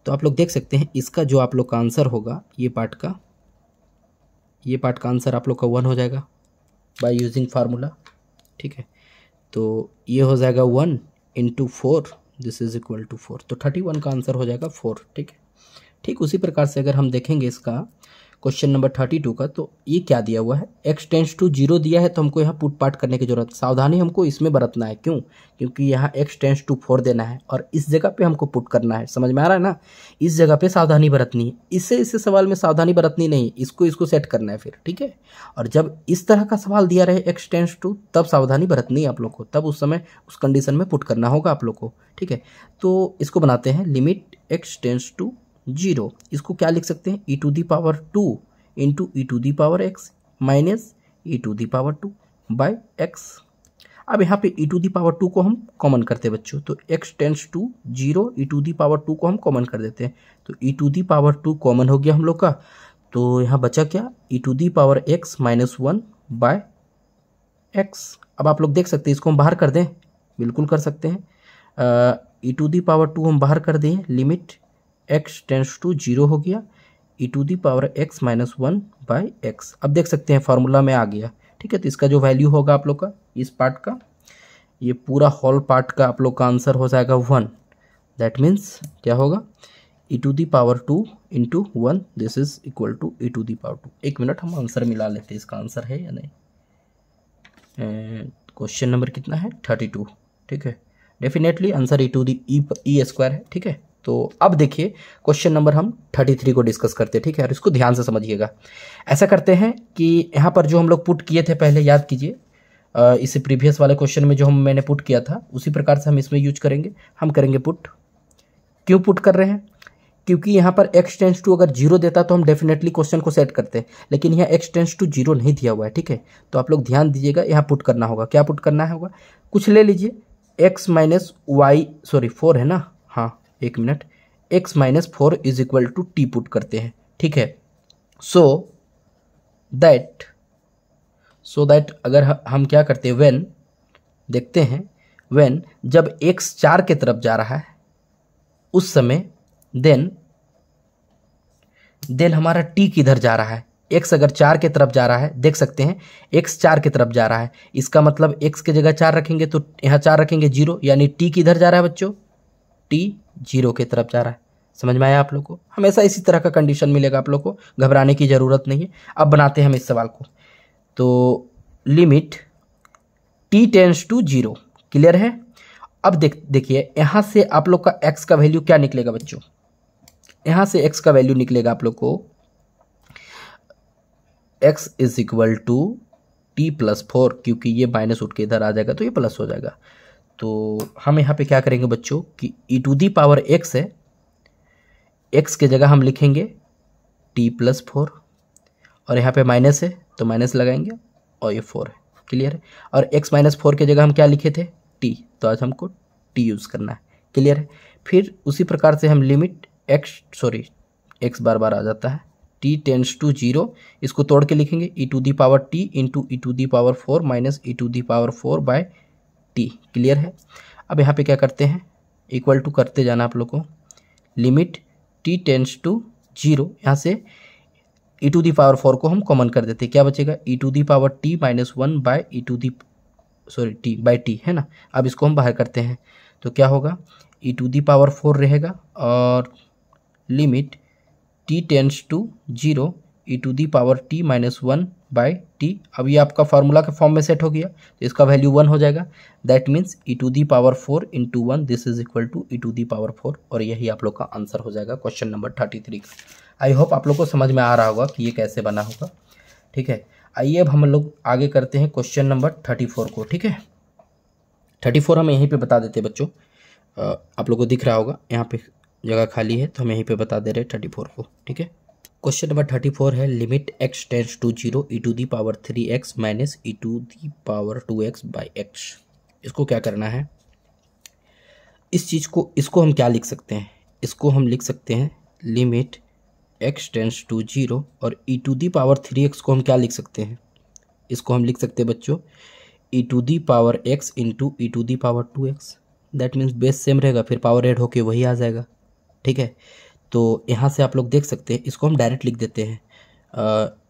तो आप लोग देख सकते हैं इसका जो आप लोग का आंसर होगा, ये पार्ट का आंसर आप लोग का 1 हो जाएगा बाय यूजिंग फार्मूला, ठीक है। तो ये हो जाएगा 1 into 4, this is equal to 4। तो 31 का आंसर हो जाएगा 4, ठीक है। ठीक उसी प्रकार से अगर हम देखेंगे इसका क्वेश्चन नंबर 32 का, तो ये क्या दिया हुआ है, x टेंड्स टू 0 दिया है, तो हमको यहाँ पुट पार्ट करने की जरूरत, सावधानी हमको इसमें बरतना है। क्यों, क्योंकि यहाँ x टेंड्स टू 4 देना है और इस जगह पे हमको पुट करना है। समझ में आ रहा है ना, इस जगह पे सावधानी बरतनी है, इससे सवाल में सावधानी बरतनी नहीं, इसको सेट करना है फिर, ठीक है। और जब इस तरह का सवाल दिया रहे x टेंड्स टू, तब सावधानी बरतनी है आप लोग को, तब उस समय उस कंडीशन में पुट करना होगा आप लोग को, ठीक है। तो इसको बनाते हैं लिमिट x टेंड्स टू 0, इसको क्या लिख सकते हैं, e to the power 2 into e to the power x minus e to the power 2 by x। अब यहाँ पे ई टू दी पावर 2 को हम कॉमन करते हैं बच्चों, तो x tends to 0 e to the power 2 को हम कॉमन कर देते हैं। तो e to the power 2 common हो गया हम लोग का, तो यहाँ बचा क्या, e to the power x minus 1 by x। अब आप लोग देख सकते हैं इसको हम बाहर कर दें, बिल्कुल कर सकते हैं। ई टू दी पावर 2 हम बाहर कर दें, लिमिट x टेंड्स टू 0 हो गया, e to the power x minus 1 by x। अब देख सकते हैं फॉर्मूला में आ गया, ठीक है। तो इसका जो वैल्यू होगा आप लोग का, इस पार्ट का, ये पूरा होल पार्ट का आप लोग का आंसर हो जाएगा 1। दैट मीन्स क्या होगा, e to the power 2 into 1, this is equal to e to the power 2। एक मिनट हम आंसर मिला लेते हैं, इसका आंसर है या नहीं। क्वेश्चन नंबर कितना है, 32, ठीक है। Definitely answer e to the e square है, ठीक है। तो अब देखिए क्वेश्चन नंबर हम 33 को डिस्कस करते हैं, ठीक है। और इसको ध्यान से समझिएगा। ऐसा करते हैं कि यहाँ पर जो हम लोग पुट किए थे पहले, याद कीजिए, इसे प्रीवियस वाले क्वेश्चन में जो मैंने पुट किया था उसी प्रकार से हम इसमें यूज करेंगे। हम करेंगे पुट। क्यों पुट कर रहे हैं? क्योंकि यहाँ पर x टेंस टू अगर 0 देता तो हम डेफिनेटली क्वेश्चन को सेट करते हैं, लेकिन यहाँ x टेंस टू 0 नहीं दिया हुआ है। ठीक है, तो आप लोग ध्यान दीजिएगा, यहाँ पुट करना होगा। क्या पुट करना है होगा? कुछ ले लीजिए, x माइनस वाई, सॉरी 4 है ना, हाँ एक minute, x minus 4 is equal to t put करते हैं। ठीक है, सो दैट अगर हम क्या करते हैं, व्हेन देखते हैं, व्हेन जब x 4 के तरफ जा रहा है उस समय देन हमारा t किधर जा रहा है। x अगर 4 के तरफ जा रहा है, देख सकते हैं x 4 के तरफ जा रहा है, इसका मतलब x के जगह 4 रखेंगे तो यहाँ 4 रखेंगे 0, यानी t किधर जा रहा है बच्चों? t 0 के तरफ जा रहा है। समझ में आया आप लोग को? हमेशा इसी तरह का कंडीशन मिलेगा, आप लोग को घबराने की जरूरत नहीं है। अब बनाते हैं हम इस सवाल को। तो limit t tends to 0, clear है? अब देखिए यहाँ से आप लोग का x का वैल्यू क्या निकलेगा बच्चों? यहाँ से x का वैल्यू निकलेगा आप लोग को x is equal to t plus 4, क्योंकि ये माइनस उठ के इधर आ जाएगा तो ये प्लस हो जाएगा। तो हम यहाँ पे क्या करेंगे बच्चों कि e to the power x है, x के जगह हम लिखेंगे t प्लस 4, और यहाँ पे माइनस है तो माइनस लगाएंगे और ये 4 है, क्लियर है? और x माइनस 4 के जगह हम क्या लिखे थे? t, तो आज हमको t यूज़ करना है, क्लियर है? फिर उसी प्रकार से हम लिमिट x बार बार आ जाता है, t टेंस टू 0, इसको तोड़ के लिखेंगे e to the power t into e to the power 4 minus e to the power 4 by t, clear है? अब यहाँ पे क्या करते हैं, इक्वल टू करते जाना आप लोग को, लिमिट t टेंस टू 0, यहाँ से e टू दी पावर 4 को हम कॉमन कर देते हैं, क्या बचेगा? e to the power t minus 1 by e to the t by t, है ना? अब इसको हम बाहर करते हैं तो क्या होगा? e टू दी पावर 4 रहेगा और limit t tends to 0 e to the power t minus 1 by t। अब ये आपका फार्मूला के फॉर्म में सेट हो गया तो इसका वैल्यू 1 हो जाएगा। That means e to the power 4 into 1 this is equal to e to the power 4, और यही आप लोग का आंसर हो जाएगा क्वेश्चन नंबर 33 का। आई होप आप लोग को समझ में आ रहा होगा कि ये कैसे बना होगा। ठीक है, आइए अब हम लोग आगे करते हैं क्वेश्चन नंबर 34 को। ठीक है, 34 हम यहीं पे बता देते हैं बच्चों, आप लोग को दिख रहा होगा यहाँ पे जगह खाली है तो हम यहीं पे बता दे रहे हैं 34 को। ठीक है, क्वेश्चन नंबर 34 है limit x tends to 0 e to the power 3x minus e to the power 2x by x। इसको क्या करना है, इस चीज़ को, इसको हम क्या लिख सकते हैं? इसको हम लिख सकते हैं लिमिट x टेंस टू 0, और e to the power 3x को हम क्या लिख सकते हैं? इसको हम लिख सकते हैं बच्चों e to the power x into e to the power 2x। That means base same रहेगा, फिर पावर ऐड होके वही आ जाएगा। ठीक है, तो यहाँ से आप लोग देख सकते हैं, इसको हम डायरेक्ट लिख देते हैं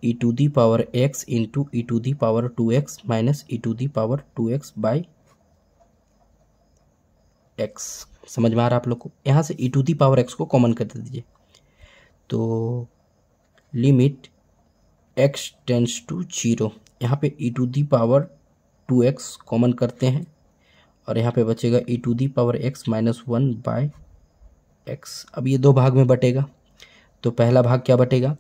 e to the power x into e to the power 2x minus e to the power 2x by x। समझ में आ रहा है आप लोग को? यहाँ से e to the power x को कॉमन कर दीजिए, तो लिमिट x टेंस टू 0, यहाँ पे e to the power 2x common करते हैं और यहाँ पे बचेगा e to the power x minus 1 by x। अब ये दो भाग में बटेगा, तो पहला भाग क्या बटेगा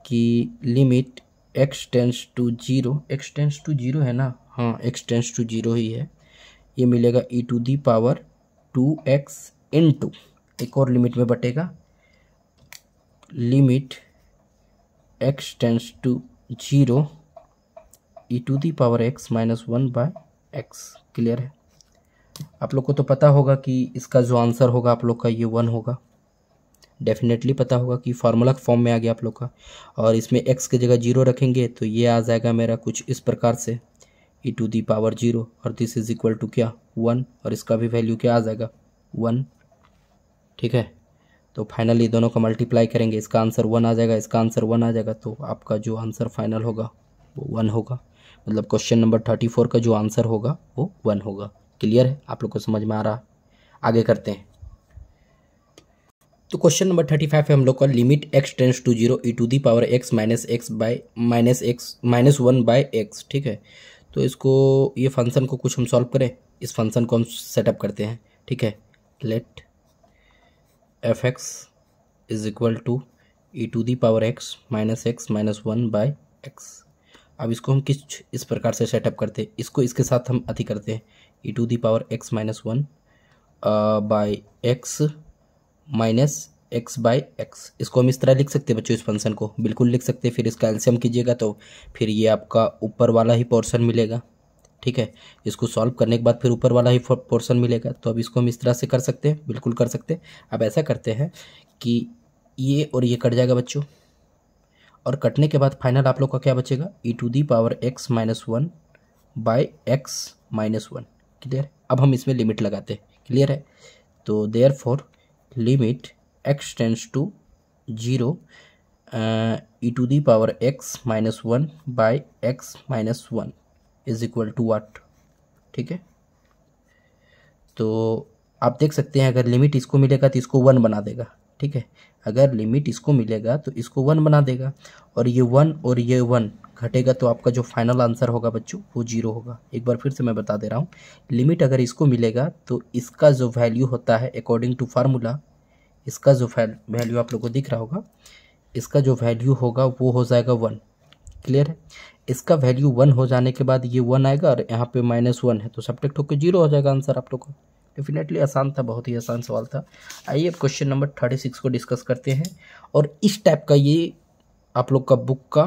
कि limit x tends to 0, x tends to 0 है ना, हाँ x टेंस टू 0 ही है, ये मिलेगा e to the power 2x into, एक और लिमिट में बटेगा, limit x tends to 0 e to the power x minus 1 by x। Clear है? आप लोग को तो पता होगा कि इसका जो आंसर होगा आप लोग का ये 1 होगा, डेफिनेटली पता होगा कि फार्मूला फॉर्म में आ गया आप लोग का, और इसमें x की जगह 0 रखेंगे तो ये आ जाएगा मेरा कुछ इस प्रकार से e टू दी पावर 0, और दिस इज इक्वल टू क्या 1, और इसका भी वैल्यू क्या आ जाएगा 1। ठीक है, तो फाइनली दोनों का मल्टीप्लाई करेंगे, इसका आंसर 1 आ जाएगा, इसका आंसर 1 आ जाएगा, तो आपका जो आंसर फाइनल होगा वो 1 होगा। मतलब क्वेश्चन नंबर 34 का जो आंसर होगा वो 1 होगा। क्लियर है? आप लोग को समझ में आ रहा है? आगे करते हैं। तो क्वेश्चन नंबर 35 है हम लोग का limit x tends to 0 e to the power x minus 1 by x। ठीक है, तो इसको, ये फंक्शन को कुछ हम सॉल्व करें, इस फंक्शन को हम सेटअप करते हैं। ठीक है, let f(x) is equal to e to the power x minus 1 by x। अब इसको हम किस इस प्रकार से सेटअप करते हैं, इसको इसके साथ हम अति करते हैं e to the power x minus 1 by x minus x by x. इसको हम इस तरह लिख सकते हैं बच्चों, इस फंक्शन को बिल्कुल लिख सकते हैं। फिर इसका एलसीएम कीजिएगा तो फिर ये आपका ऊपर वाला ही पोर्शन मिलेगा, ठीक है। इसको सॉल्व करने के बाद फिर ऊपर वाला ही पोर्शन मिलेगा। तो अब इसको हम इस तरह से कर सकते हैं, बिल्कुल कर सकते हैं। अब ऐसा करते हैं कि ये और ये कट जाएगा बच्चों, और कटने के बाद फाइनल आप लोग का क्या बचेगा, e to the power x minus 1 by x minus 1। Clear. अब हम इसमें लिमिट लगाते हैं, क्लियर है। तो therefore limit x tends to 0 e to the power x minus 1 by x minus 1 is equal to what, ठीक है। तो आप देख सकते हैं अगर लिमिट इसको मिलेगा तो इसको 1 बना देगा, ठीक है। अगर लिमिट इसको मिलेगा तो इसको 1 बना देगा, और ये 1 और ये 1 घटेगा तो आपका जो फाइनल आंसर होगा बच्चों वो 0 होगा। एक बार फिर से मैं बता दे रहा हूँ, लिमिट अगर इसको मिलेगा तो इसका जो वैल्यू होता है अकॉर्डिंग टू फार्मूला, इसका जो वैल्यू आप लोग को दिख रहा होगा, इसका जो वैल्यू होगा वो हो जाएगा 1। क्लियर है। इसका वैल्यू 1 हो जाने के बाद ये 1 आएगा और यहाँ पे -1 है तो सब्ट्रैक्ट होकर 0 हो जाएगा आंसर आप लोग को। डेफिनेटली आसान था, बहुत ही आसान सवाल था। आइए अब क्वेश्चन नंबर 36 को डिस्कस करते हैं, और इस टाइप का ये आप लोग का बुक का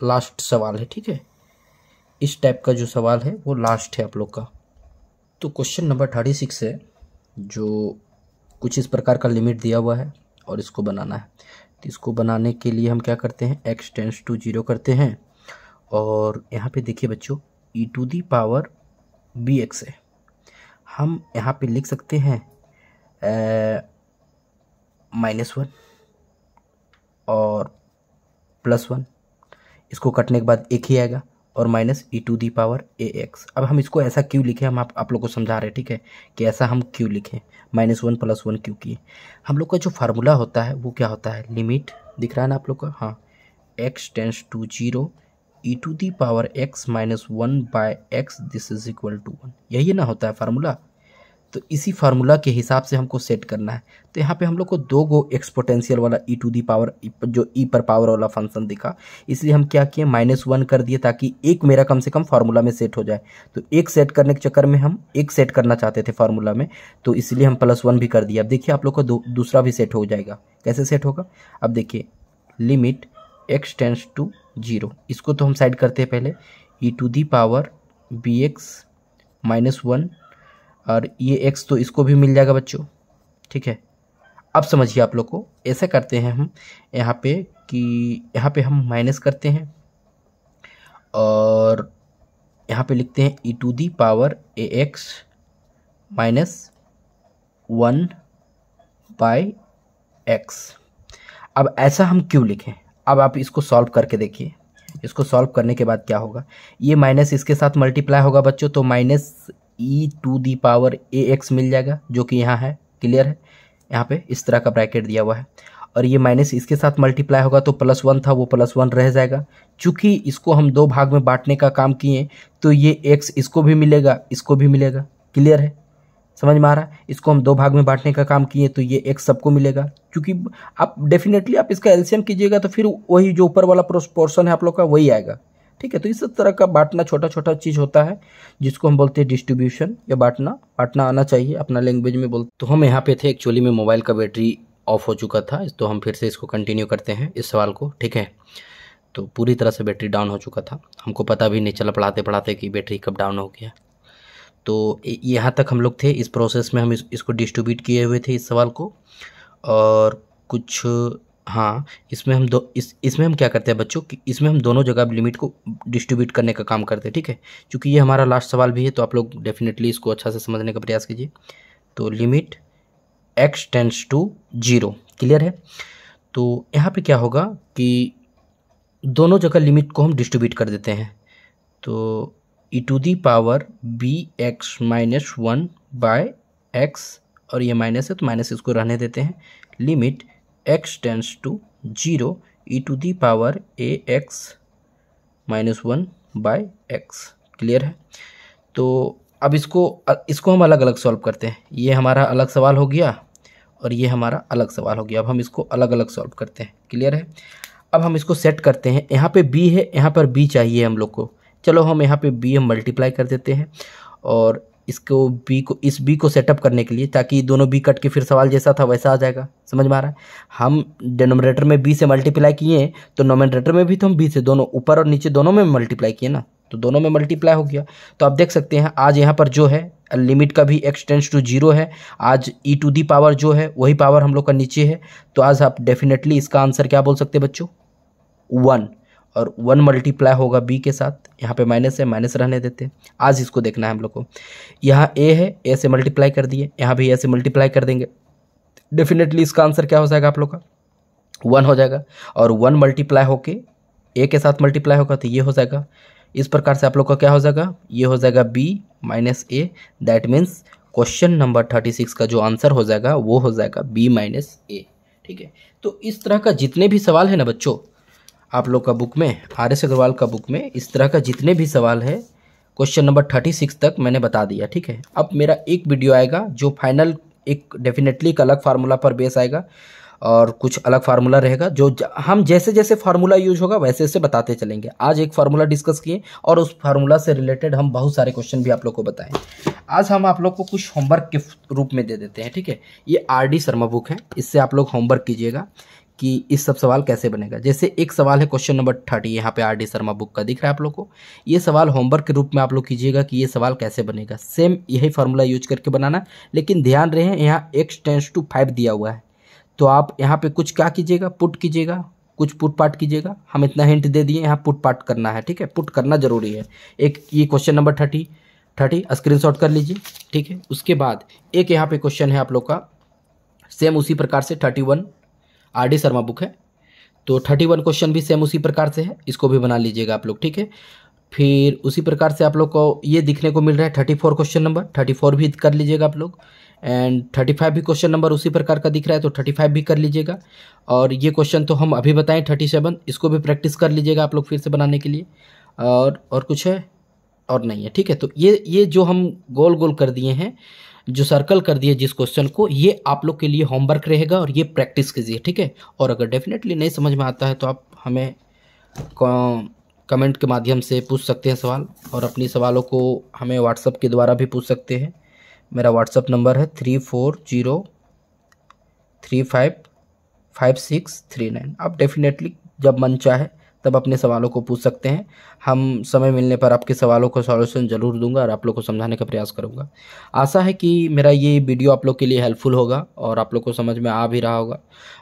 लास्ट सवाल है, ठीक है। इस टाइप का जो सवाल है वो लास्ट है आप लोग का। तो क्वेश्चन नंबर 36 है, जो कुछ इस प्रकार का लिमिट दिया हुआ है और इसको बनाना है। तो इसको बनाने के लिए हम क्या करते हैं, x टेंड्स टू 0 करते हैं, और यहाँ पे देखिए बच्चों e to the power bx है। हम यहाँ पे लिख सकते हैं -1 और +1, इसको कटने के बाद एक ही आएगा, और minus e to the power ax। अब हम इसको ऐसा क्यों लिखें, हम आप लोग को समझा रहे हैं, ठीक है, कि ऐसा हम क्यों लिखें, -1 +1 क्यों किए। हम लोग का जो फार्मूला होता है वो क्या होता है, लिमिट दिख रहा है ना आप लोग का, हाँ, x tends to 0 e to the power x minus 1 by x this is equal to 1, यही ना होता है फार्मूला। तो इसी फार्मूला के हिसाब से हमको सेट करना है। तो यहाँ पे हम लोग को 2 गो एक्सपोनेंशियल वाला e टू दी पावर जो e पर पावर वाला फंक्शन दिखा, इसलिए हम क्या किए, -1 कर दिए ताकि एक मेरा कम से कम फार्मूला में सेट हो जाए। तो एक सेट करने के चक्कर में हम एक सेट करना चाहते थे फार्मूला में, तो इसलिए हम +1 भी कर दिया। अब देखिए आप लोग को दूसरा भी सेट हो जाएगा। कैसे सेट होगा, अब देखिए लिमिट x टेंड्स टू 0, इसको तो हम साइड करते हैं पहले, e to the power bx minus 1, और ये x तो इसको भी मिल जाएगा बच्चों, ठीक है। अब समझिए आप लोग को, ऐसा करते हैं हम यहाँ पे कि यहाँ पे हम माइनस करते हैं, और यहाँ पे लिखते हैं e to the power ax minus 1 by x। अब ऐसा हम क्यों लिखें, अब आप इसको सॉल्व करके देखिए। इसको सॉल्व करने के बाद क्या होगा, ये माइनस इसके साथ मल्टीप्लाई होगा बच्चों, तो minus e to the power ax मिल जाएगा, जो कि यहाँ है। क्लियर है, यहाँ पे इस तरह का ब्रैकेट दिया हुआ है, और ये माइनस इसके साथ मल्टीप्लाई होगा तो +1 था, वो +1 रह जाएगा। चूंकि इसको हम 2 भाग में बांटने का काम किए तो ये x इसको भी मिलेगा, इसको भी मिलेगा। क्लियर है, समझ में आ रहा है। इसको हम 2 भाग में बांटने का काम किए तो ये x सबको मिलेगा, क्योंकि आप डेफिनेटली आप इसका एलसीएम कीजिएगा तो फिर वही जो ऊपर वाला पोर्शन है आप लोग का वही आएगा, ठीक है। तो इस तरह का बांटना छोटा छोटा चीज़ होता है जिसको हम बोलते हैं डिस्ट्रीब्यूशन, या बांटना आना चाहिए अपना लैंग्वेज में बोलते। तो हम यहाँ पे थे, एक्चुअली में मोबाइल का बैटरी ऑफ हो चुका था, तो हम फिर से इसको कंटिन्यू करते हैं इस सवाल को, ठीक है। तो पूरी तरह से बैटरी डाउन हो चुका था, हमको पता भी नहीं चला पढ़ाते पढ़ाते कि बैटरी कब डाउन हो गया। तो यहाँ तक हम लोग थे, इस प्रोसेस में हम इसको डिस्ट्रीब्यूट किए हुए थे इस सवाल को, और कुछ हाँ इसमें हम इसमें हम क्या करते हैं बच्चों कि इसमें हम दोनों जगह लिमिट को डिस्ट्रीब्यूट करने का काम करते हैं, ठीक है। क्योंकि ये हमारा लास्ट सवाल भी है तो आप लोग डेफिनेटली इसको अच्छा से समझने का प्रयास कीजिए। तो limit x tends to 0, clear है। तो यहाँ पे क्या होगा कि दोनों जगह लिमिट को हम डिस्ट्रीब्यूट कर देते हैं, तो e to the power bx minus 1 by x, और ये माइनस है तो माइनस इसको रहने देते हैं, limit x tends to 0 e to the power ax minus 1 by x। Clear है। तो अब इसको हम अलग अलग सॉल्व करते हैं। ये हमारा अलग सवाल हो गया और ये हमारा अलग सवाल हो गया। अब हम इसको अलग अलग सॉल्व करते हैं। क्लियर है। अब हम इसको सेट करते हैं। यहाँ पे b है, यहाँ पर b चाहिए हम लोग को। चलो हम यहाँ पे b हम मल्टीप्लाई कर देते हैं और इसको b को, इस b को सेटअप करने के लिए, ताकि दोनों b कट के फिर सवाल जैसा था वैसा आ जाएगा। समझ में आ रहा है? हम डिनोमिनेटर में b से मल्टीप्लाई किए तो नोमिनेटर में भी तो हम b से, दोनों ऊपर और नीचे दोनों में मल्टीप्लाई किए ना, तो दोनों में मल्टीप्लाई हो गया। तो आप देख सकते हैं आज यहाँ पर जो है लिमिट का भी x टेंड्स टू 0 है। आज e टू दी पावर जो है वही पावर हम लोग का नीचे है। तो आज आप डेफिनेटली इसका आंसर क्या बोल सकते हैं बच्चों? 1। और 1 मल्टीप्लाई होगा b के साथ। यहाँ पे माइनस है, माइनस रहने देते हैं। आज इसको देखना है हम लोग को। यहाँ a है, a से मल्टीप्लाई कर दिए, यहाँ भी a से मल्टीप्लाई कर देंगे। डेफिनेटली इसका आंसर क्या हो जाएगा आप लोग का? 1 हो जाएगा। और 1 मल्टीप्लाई होके a के साथ मल्टीप्लाई होगा तो ये हो जाएगा। इस प्रकार से आप लोग का क्या हो जाएगा? ये हो जाएगा b minus a। That means question number 36 का जो आंसर हो जाएगा वो हो जाएगा b माइनस a। ठीक है, तो इस तरह का जितने भी सवाल है ना बच्चों, आप लोग का बुक में, RS अग्रवाल का बुक में इस तरह का जितने भी सवाल है क्वेश्चन नंबर 36 तक मैंने बता दिया। ठीक है, अब मेरा एक वीडियो आएगा जो फाइनल एक डेफिनेटली एक अलग फार्मूला पर बेस आएगा और कुछ अलग फार्मूला रहेगा, जो हम जैसे जैसे फार्मूला यूज होगा वैसे वैसे बताते चलेंगे। आज एक फार्मूला डिस्कस किए और उस फार्मूला से रिलेटेड हम बहुत सारे क्वेश्चन भी आप लोग को बताएं। आज हम आप लोग को कुछ होमवर्क के रूप में दे देते हैं। ठीक है, ये RD शर्मा बुक है, इससे आप लोग होमवर्क कीजिएगा कि इस सब सवाल कैसे बनेगा। जैसे एक सवाल है क्वेश्चन नंबर 30, यहाँ पे RD शर्मा बुक का दिख रहा है आप लोग को। ये सवाल होमवर्क के रूप में आप लोग कीजिएगा कि ये सवाल कैसे बनेगा। सेम यही फार्मूला यूज करके बनाना, लेकिन ध्यान रहे यहाँ x टेंड्स टू 5 दिया हुआ है, तो आप यहाँ पे कुछ क्या कीजिएगा, पुट कीजिएगा, कुछ पुट पार्ट कीजिएगा। हम इतना हिंट दे दिए, यहाँ पुट पार्ट करना है। ठीक है, पुट करना जरूरी है। एक ये क्वेश्चन नंबर 30 स्क्रीनशॉट कर लीजिए। ठीक है, उसके बाद एक यहाँ पे क्वेश्चन है आप लोग का सेम उसी प्रकार से 31 RD शर्मा बुक है, तो 31 क्वेश्चन भी सेम उसी प्रकार से है, इसको भी बना लीजिएगा आप लोग। ठीक है, फिर उसी प्रकार से आप लोग को ये दिखने को मिल रहा है 34 क्वेश्चन नंबर, 34 भी कर लीजिएगा आप लोग। एंड 35 भी क्वेश्चन नंबर उसी प्रकार का दिख रहा है, तो 35 भी कर लीजिएगा। और ये क्वेश्चन तो हम अभी बताएं 37, इसको भी प्रैक्टिस कर लीजिएगा आप लोग फिर से बनाने के लिए। और कुछ है और नहीं है। ठीक है, तो ये जो हम गोल गोल कर दिए हैं, जो सर्कल कर दिए जिस क्वेश्चन को, ये आप लोग के लिए होमवर्क रहेगा और ये प्रैक्टिस कीजिए। ठीक है, और अगर डेफिनेटली नहीं समझ में आता है तो आप हमें कमेंट के माध्यम से पूछ सकते हैं सवाल, और अपनी सवालों को हमें व्हाट्सएप के द्वारा भी पूछ सकते हैं। मेरा व्हाट्सएप नंबर है 3403555639। आप डेफिनेटली जब मन चाहे तब अपने सवालों को पूछ सकते हैं। हम समय मिलने पर आपके सवालों को सॉल्यूशन ज़रूर दूंगा और आप लोग को समझाने का प्रयास करूंगा। आशा है कि मेरा ये वीडियो आप लोग के लिए हेल्पफुल होगा और आप लोग को समझ में आ भी रहा होगा।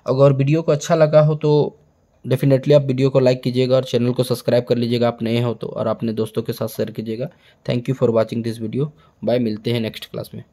अगर वीडियो को अच्छा लगा हो तो डेफिनेटली आप वीडियो को लाइक कीजिएगा और चैनल को सब्सक्राइब कर लीजिएगा आप नए हो तो, और अपने दोस्तों के साथ शेयर कीजिएगा। Thank you for watching this video. Bye, मिलते हैं नेक्स्ट क्लास में।